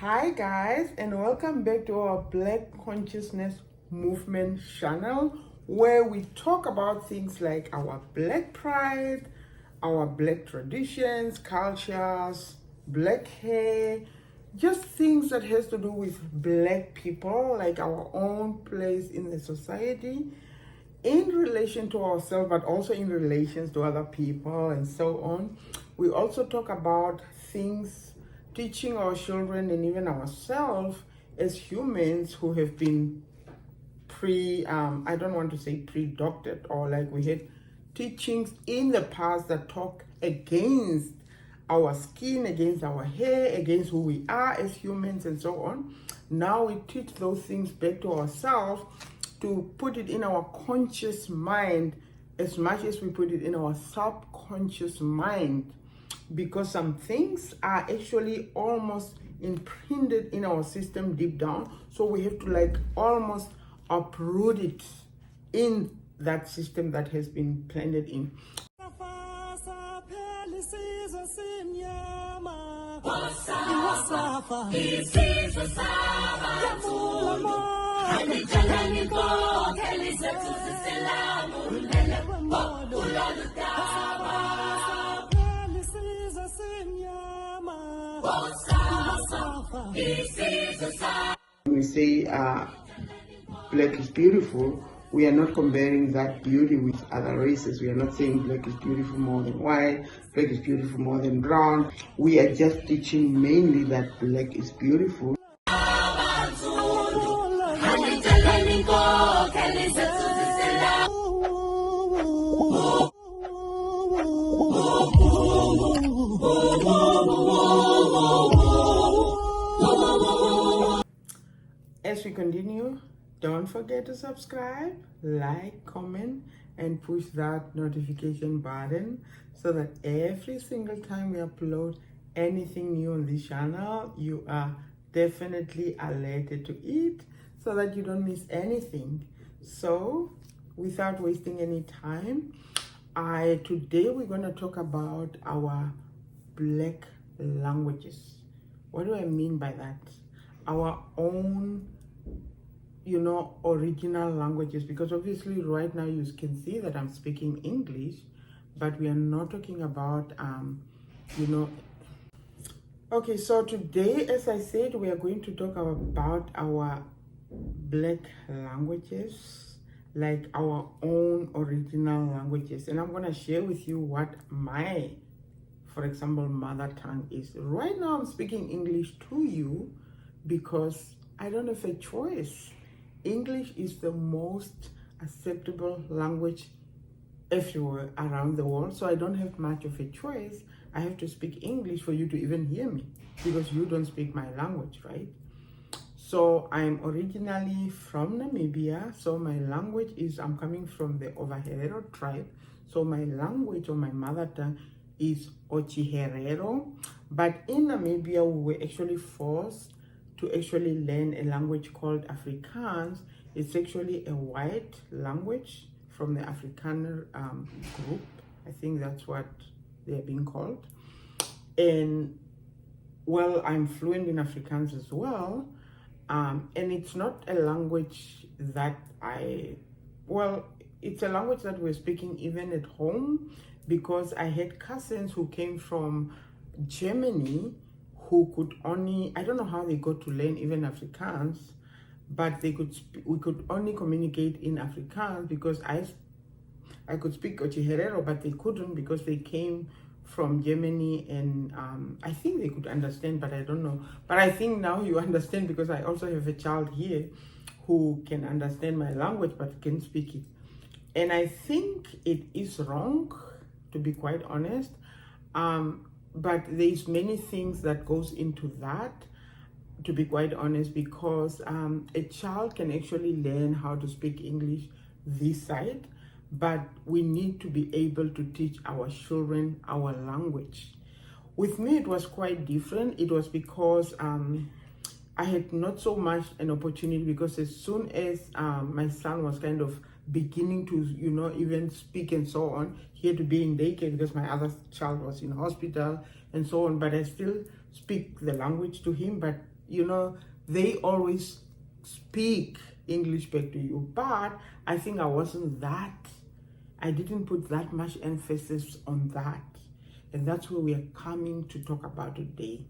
Hi guys, and welcome back to our Black Consciousness Movement channel, where we talk about things like our Black pride, our Black traditions, cultures, Black hair, just things that has to do with Black people, like our own place in the society in relation to ourselves, but also in relations to other people and so on. We also talk about things, teaching our children and even ourselves as humans who have been I don't want to say pre-doctored, or like we had teachings in the past that talk against our skin, against our hair, against who we are as humans and so on. Now we teach those things back to ourselves to put it in our conscious mind as much as we put it in our subconscious mind, because some things are actually almost imprinted in our system deep down, so we have to like almost uproot it in that system that has been planted in. When we say black is beautiful, we are not comparing that beauty with other races. We are not saying black is beautiful more than white, black is beautiful more than brown. We are just teaching mainly that black is beautiful. As we continue, don't forget to subscribe, like, comment, and push that notification button so that every single time we upload anything new on this channel, you are definitely alerted to it so that you don't miss anything. So, without wasting any time, today we're going to talk about our Black languages. What do I mean by that? Our own original languages, because obviously right now you can see that I'm speaking English, but we are not talking about okay, so today, as I said, we are going to talk about our Black languages, like our own original languages, and I'm going to share with you what my, for example, mother tongue is. Right now I'm speaking English to you because I don't have a choice. English is the most acceptable language everywhere around the world, so I don't have much of a choice. I have to speak English for you to even hear me, because you don't speak my language, right? So I'm originally from Namibia, so my language is, I'm coming from the Ovaherero tribe, so my language or my mother tongue is Ochiherero. But in Namibia, we were actually forced to actually learn a language called Afrikaans. It's actually a white language from the Afrikaner group. I think that's what they're being called. And well, I'm fluent in Afrikaans as well. And it's not a language that it's a language that we're speaking even at home, because I had cousins who came from Germany who could only, I don't know how they got to learn even Afrikaans, but we could only communicate in Afrikaans, because I could speak Ochiherero, but they couldn't because they came from Germany, and I think they could understand, but I don't know. But I think now you understand, because I also have a child here who can understand my language but can speak it. And I think it is wrong, to be quite honest. But there's many things that goes into that, to be quite honest, because a child can actually learn how to speak English this side, but we need to be able to teach our children our language. With me, it was quite different. It was because I had not so much an opportunity, because as soon as my son was kind of beginning to, even speak and so on, he had to be in daycare because my other child was in hospital and so on. But I still speak the language to him, but they always speak English back to you. But I think I didn't put that much emphasis on that. And that's what we are coming to talk about today.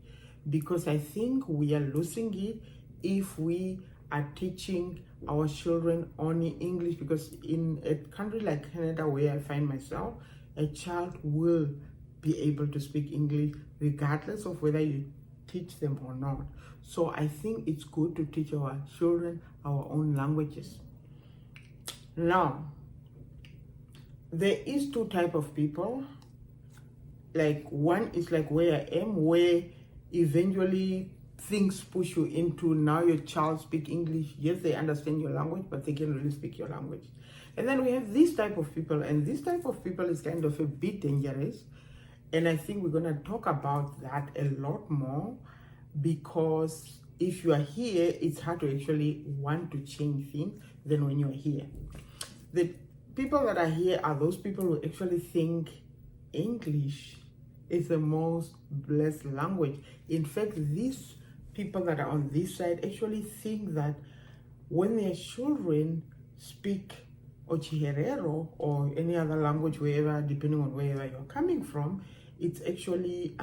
Because I think we are losing it if we are teaching our children only English. Because in a country like Canada, where I find myself, a child will be able to speak English regardless of whether you teach them or not. So I think it's good to teach our children our own languages. Now, there is two types of people. Like, one is like where I am, where eventually things push you into now your child speak English. Yes, they understand your language, but they can really speak your language. And then we have this type of people, and this type of people is kind of a bit dangerous. And I think we're going to talk about that a lot more, because if you are here, it's hard to actually want to change things than when you're here. The people that are here are those people who actually think English is the most blessed language. In fact, these people that are on this side actually think that when their children speak Ochiherero or any other language, wherever, depending on wherever you're coming from, it's actually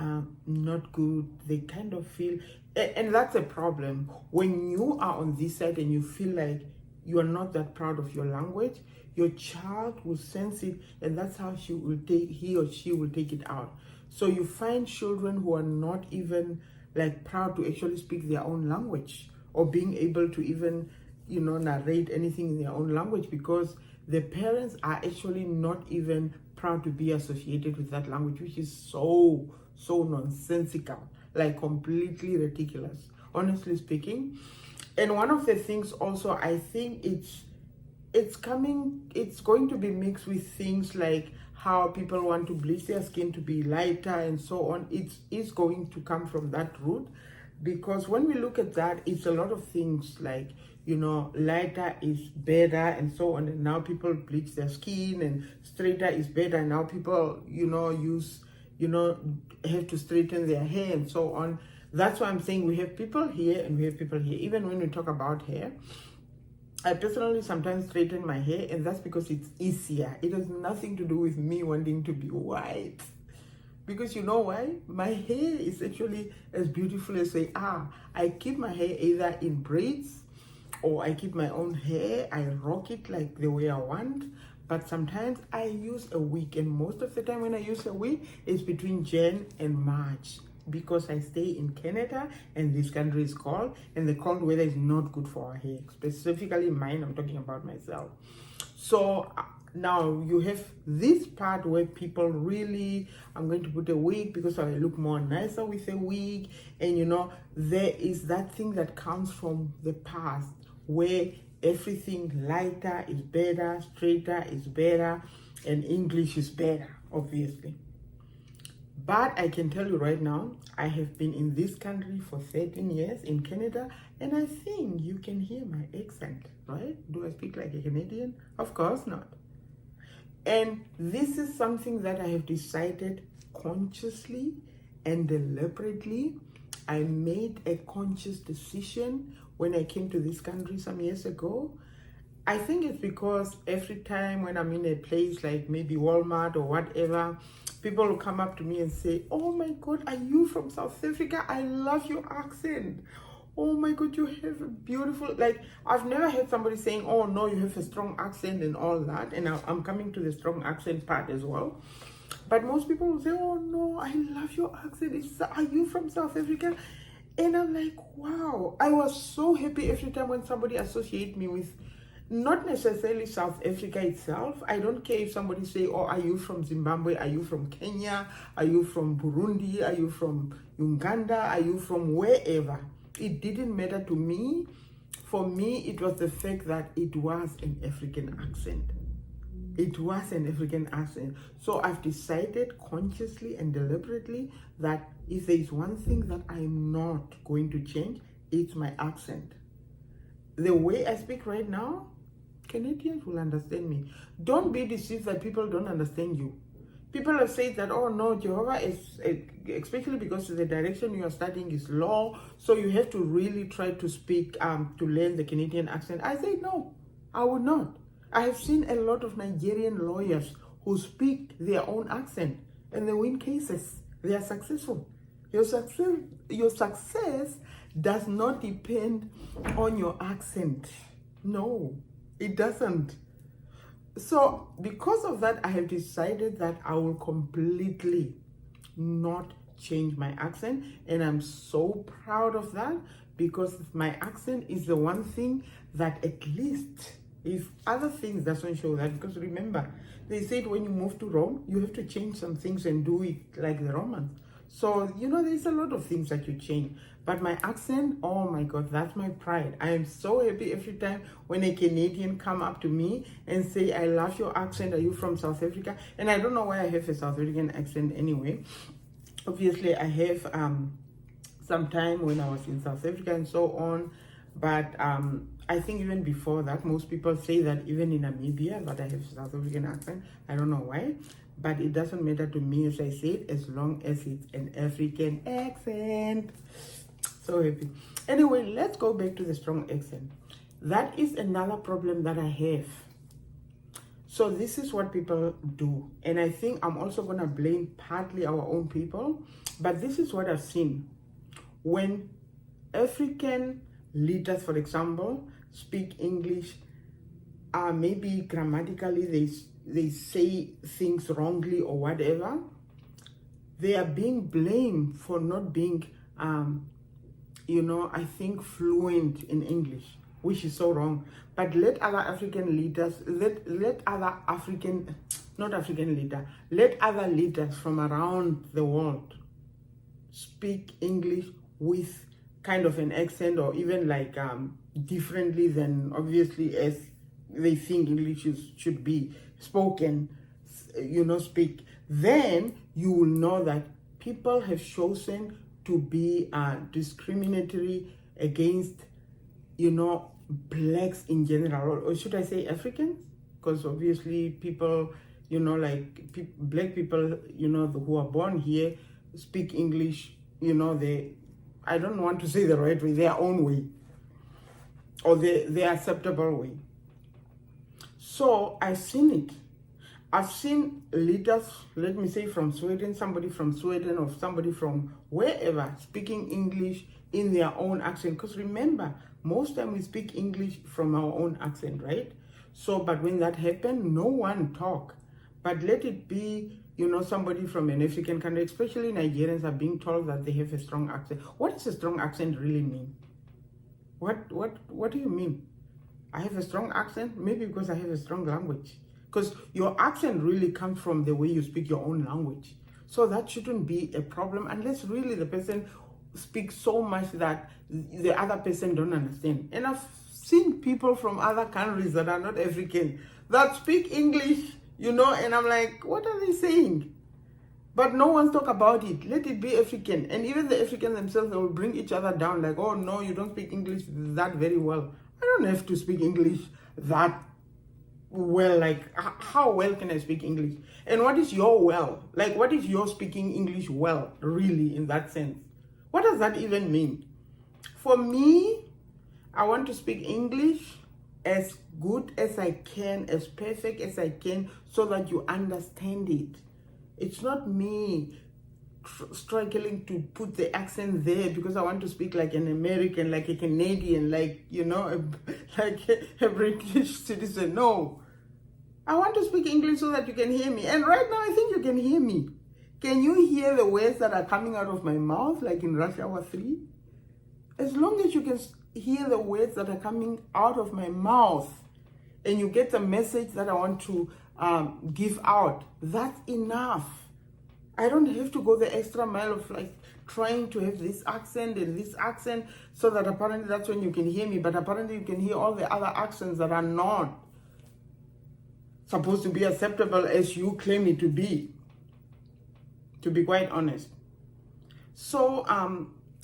not good. They kind of feel, and that's a problem. When you are on this side and you feel like you are not that proud of your language, your child will sense it, and that's how he or she will take it out. So you find children who are not even like proud to actually speak their own language, or being able to even, narrate anything in their own language, because the parents are actually not even proud to be associated with that language, which is so nonsensical, like completely ridiculous, honestly speaking. And one of the things also, I think it's going to be mixed with things like how people want to bleach their skin to be lighter and so on. It's going to come from that root, because when we look at that, it's a lot of things like, lighter is better and so on. And now people bleach their skin, and straighter is better. And now people, have to straighten their hair and so on. That's why I'm saying we have people here and we have people here. Even when we talk about hair, I personally sometimes straighten my hair, and that's because it's easier. It has nothing to do with me wanting to be white. Because you know why? My hair is actually as beautiful as they are. I keep my hair either in braids, or I keep my own hair. I rock it like the way I want. But sometimes I use a wig, and most of the time when I use a wig, it's between Jan and March, because I stay in Canada and this country is cold, and the cold weather is not good for our hair, specifically mine. I'm talking about myself. So now you have this part where people really, I'm going to put a wig because I look more nicer with a wig. And there is that thing that comes from the past, where everything lighter is better, straighter is better, and English is better, obviously. But I can tell you right now, I have been in this country for 13 years, in Canada, and I think you can hear my accent, right? Do I speak like a Canadian? Of course not. And this is something that I have decided consciously and deliberately. I made a conscious decision when I came to this country some years ago. I think it's because every time when I'm in a place like maybe Walmart or whatever, people will come up to me and say, "Oh my God, are you from South Africa? I love your accent. Oh my God, you have a beautiful," like, I've never heard somebody saying, "Oh no, you have a strong accent," and all that. And I'm coming to the strong accent part as well. But most people will say, "Oh no, I love your accent. Are you from South Africa?" And I'm like, wow. I was so happy every time when somebody associates me with not necessarily South Africa itself. I don't care if somebody say, "Oh, are you from Zimbabwe? Are you from Kenya? Are you from Burundi? Are you from Uganda? Are you from wherever?" It didn't matter to me. For me, it was the fact that it was an African accent. It was an African accent. So I've decided consciously and deliberately that if there is one thing that I'm not going to change, it's my accent. The way I speak right now, Canadians will understand me. Don't be deceived that people don't understand you. People have said that, oh no, Jehovah is, especially because the direction you are studying is law, so you have to really try to speak, to learn the Canadian accent. I say no, I would not. I have seen a lot of Nigerian lawyers who speak their own accent and they win cases. They are successful. Your success does not depend on your accent. No, it doesn't. So because of that, I have decided that I will completely not change my accent, and I'm so proud of that, because my accent is the one thing that at least, if other things doesn't show that, because remember, they said when you move to Rome, you have to change some things and do it like the Romans. So, there's a lot of things that you change. But my accent, oh my God, that's my pride. I am so happy every time when a Canadian come up to me and say, I love your accent. Are you from South Africa? And I don't know why I have a South African accent anyway. Obviously, I have some time when I was in South Africa and so on. But I think even before that, most people say that even in Namibia that I have South African accent. I don't know why. But it doesn't matter to me, as I said, as long as it's an African accent. So happy. Anyway, let's go back to the strong accent. That is another problem that I have. So this is what people do. And I think I'm also going to blame partly our own people. But this is what I've seen. When African leaders, for example, speak English, maybe grammatically they say things wrongly or whatever, they are being blamed for not being, I think fluent in English, which is so wrong. But let other African leaders, let other leaders from around the world speak English with kind of an accent, or even like differently than obviously as they think English should be spoken, speak. Then you will know that people have chosen to be discriminatory against, blacks in general, or should I say Africans? Because obviously people, black people, who are born here speak English, I don't want to say the right way, their own way, or their acceptable way. So I've seen it. I've seen leaders, let me say from Sweden, somebody from Sweden or somebody from wherever, speaking English in their own accent. Because remember, most time we speak English from our own accent, right? So, but when that happens, no one talk. But let it be, somebody from an African country, especially Nigerians, are being told that they have a strong accent. What does a strong accent really mean? What do you mean? I have a strong accent? Maybe because I have a strong language. Because your accent really comes from the way you speak your own language. So that shouldn't be a problem unless really the person speaks so much that the other person don't understand. And I've seen people from other countries that are not African that speak English, and I'm like, what are they saying? But no one's talk about it. Let it be African. And even the Africans themselves, they will bring each other down like, oh no, you don't speak English that very well. I don't have to speak English that well. Like, how well can I speak English? And what is your well? Like, what is your speaking English well, really, in that sense? What does that even mean? For me, I want to speak English as good as I can, as perfect as I can, so that you understand it. It's not me struggling to put the accent there because I want to speak like an American, like a Canadian, like, like a British citizen. No. I want to speak English so that you can hear me. And right now, I think you can hear me. Can you hear the words that are coming out of my mouth, like in Rush Hour 3? As long as you can hear the words that are coming out of my mouth and you get the message that I want to give out, that's enough. I don't have to go the extra mile of like trying to have this accent and this accent so that apparently that's when you can hear me, but apparently you can hear all the other accents that are not supposed to be acceptable as you claim it to be quite honest. So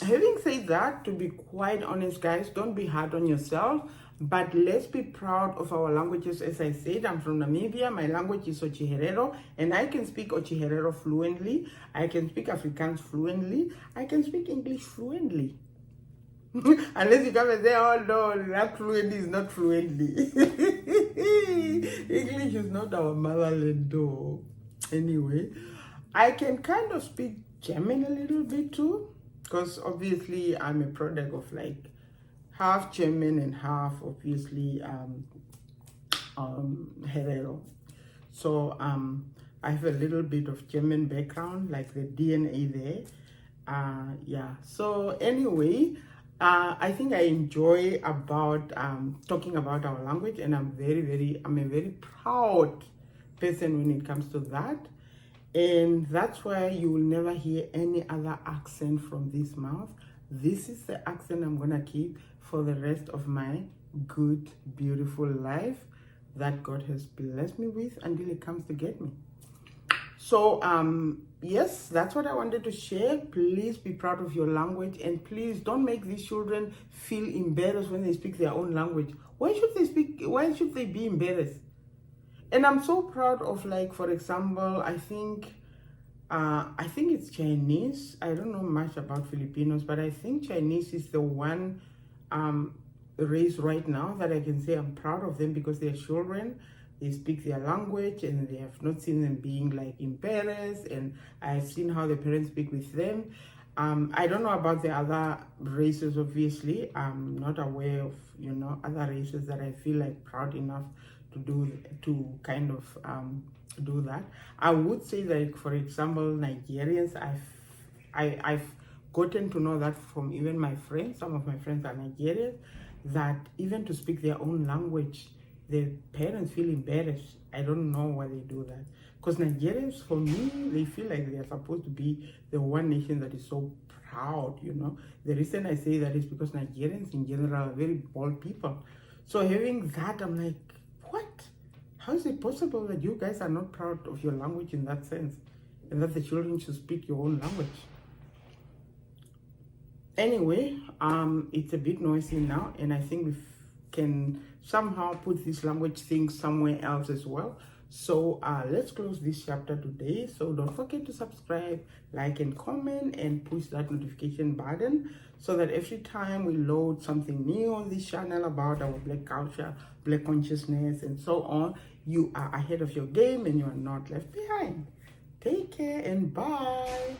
Having said that, to be quite honest, guys, don't be hard on yourself, but let's be proud of our languages. As I said, I'm from Namibia. My language is Ochiherero, and I can speak Ochiherero fluently. I can speak Afrikaans fluently. I can speak English fluently. Unless you come and say, oh no, that fluently is not fluently. English is not our motherland though. Anyway, I can kind of speak German a little bit too, because obviously I'm a product of like half German and half obviously Herero. So I have a little bit of German background, like the DNA there. Yeah, so anyway, I think I enjoy about talking about our language, and I'm a very proud person when it comes to that. And that's why you will never hear any other accent from this mouth. This is the accent I'm gonna keep for the rest of my good, beautiful life that God has blessed me with until it comes to get me. So yes, that's what I wanted to share. Please be proud of your language, and please don't make these children feel embarrassed when they speak their own language. Why should they be embarrassed? And I'm so proud of, like, for example, I think it's Chinese. I don't know much about Filipinos, but I think Chinese is the one race right now that I can say I'm proud of them, because they're children. They speak their language, and they have not seen them being like embarrassed, and I've seen how the parents speak with them. I don't know about the other races, obviously. I'm not aware of, other races that I feel like proud enough to kind of do that. I would say that, for example, Nigerians, I've gotten to know that from even my friends. Some of my friends are Nigerians, that even to speak their own language, the parents feel embarrassed. I don't know why they do that. Because Nigerians, for me, they feel like they're supposed to be the one nation that is so proud, The reason I say that is because Nigerians in general are very bold people. So having that, I'm like, what? How is it possible that you guys are not proud of your language in that sense, and that the children should speak your own language? Anyway, it's a bit noisy now, and I think we can somehow put this language thing somewhere else as well. So let's close this chapter today. So don't forget to subscribe, like, and comment, and push that notification button, so that every time we load something new on this channel about our Black culture, Black consciousness, and so on, you are ahead of your game and you are not left behind. Take care and bye.